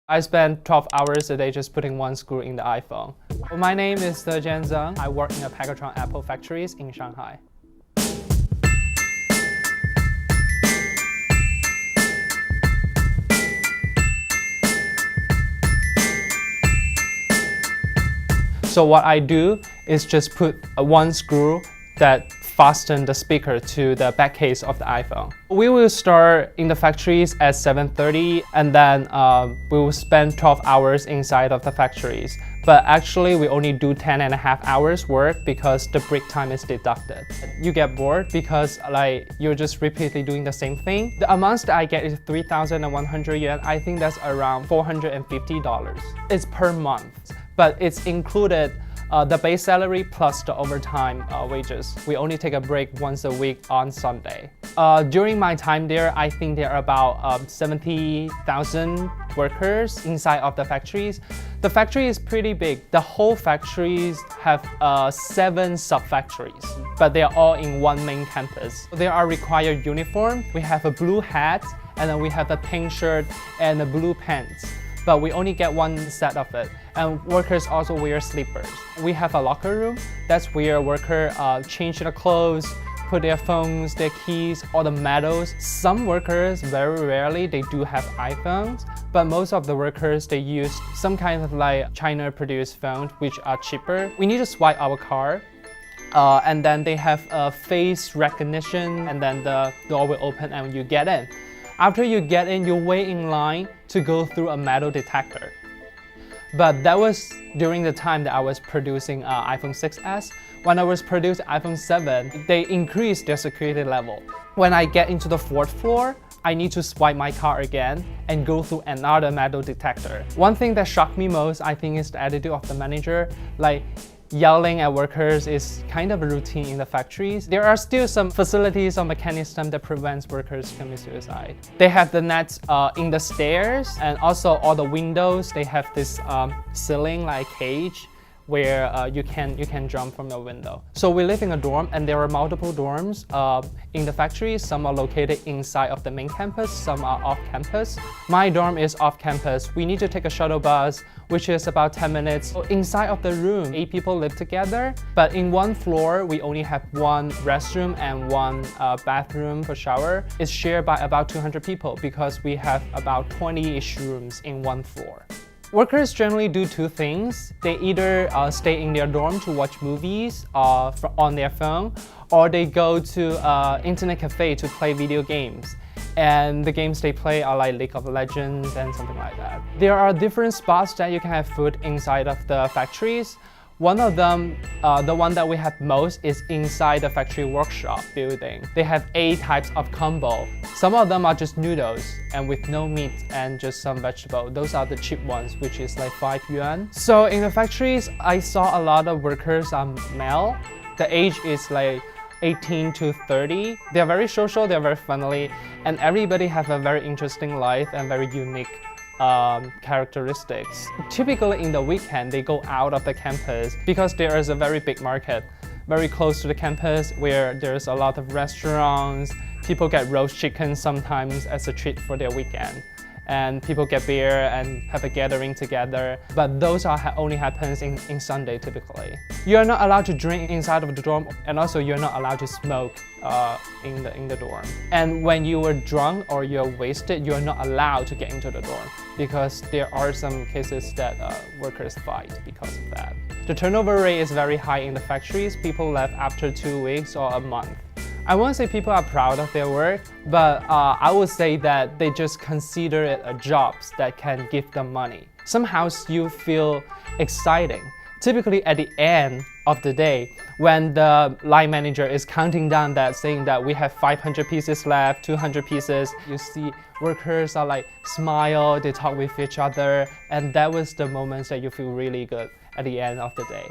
I spend 12 hours a day just putting one screw in the iPhone. My name is Jian Zeng. I work in the Pegatron Apple factories in Shanghai. So what I do is just put one screw that fasten the speaker to the back case of the iPhone. We will start in the factories at 7:30 and then we will spend 12 hours inside of the factories. But actually we only do 10.5 hours work because the break time is deducted. You get bored because you're just repeatedly doing the same thing. The amounts that I get is 3,100 yuan. I think that's around $450. It's per month, but it's included the base salary plus the overtime wages. We only take a break once a week on Sunday. During my time there, I think there are about 70,000 workers inside of the factories. The factory is pretty big. The whole factories have 7 sub-factories, but they are all in one main campus. There are required uniform. We have a blue hat, and then we have a pink shirt and a blue pants. But we only get one set of it. And workers also wear sleepers. We have a locker room. That's where workers change their clothes, put their phones, their keys, all the medals. Some workers, very rarely, they do have iPhones, but most of the workers, they use some kind of China-produced phones, which are cheaper. We need to swipe our card. And then they have a face recognition, and then the door will open and you get in. After you get in, you wait in line to go through a metal detector. But that was during the time that I was producing iPhone 6s. When I was producing iPhone 7, they increased their security level. When I get into the 4th floor, I need to swipe my card again and go through another metal detector. One thing that shocked me most, I think, is the attitude of the manager. Yelling at workers is kind of a routine in the factories. There are still some facilities or mechanism that prevents workers committing suicide. They have the nets in the stairs, and also all the windows, they have this ceiling cage where you can jump from the window. So we live in a dorm, and there are multiple dorms in the factory. Some are located inside of the main campus, some are off campus. My dorm is off campus. We need to take a shuttle bus, which is about 10 minutes. So inside of the room, 8 people live together, but in one floor, we only have one restroom and one bathroom for shower. It's shared by about 200 people because we have about 20-ish rooms in one floor. Workers generally do 2 things. They either stay in their dorm to watch movies on their phone, or they go to internet cafe to play video games. And the games they play are like League of Legends and something like that. There are different spots that you can have food inside of the factories. One of them, the one that we have most, is inside the factory workshop building. They have 8 types of combo. Some of them are just noodles and with no meat and just some vegetable. Those are the cheap ones, which is like 5 yuan. So in the factories, I saw a lot of workers are male. The age is like 18 to 30. They're very social, they're very friendly, and everybody have a very interesting life and very unique characteristics. Typically in the weekend, they go out of the campus because there is a very big market very close to the campus where there's a lot of restaurants. People get roast chicken sometimes as a treat for their weekend. And people get beer and have a gathering together. But those only happens in Sunday typically. You're not allowed to drink inside of the dorm, and also you're not allowed to smoke in the dorm. And when you are drunk or you're wasted, you're not allowed to get into the dorm because there are some cases that workers fight because of that. The turnover rate is very high in the factories. People left after 2 weeks or a month. I won't say people are proud of their work, but I would say that they just consider it a job that can give them money. Somehow you feel exciting. Typically at the end of the day, when the line manager is counting down saying that we have 500 pieces left, 200 pieces, you see workers are smile, they talk with each other, and that was the moments that you feel really good at the end of the day.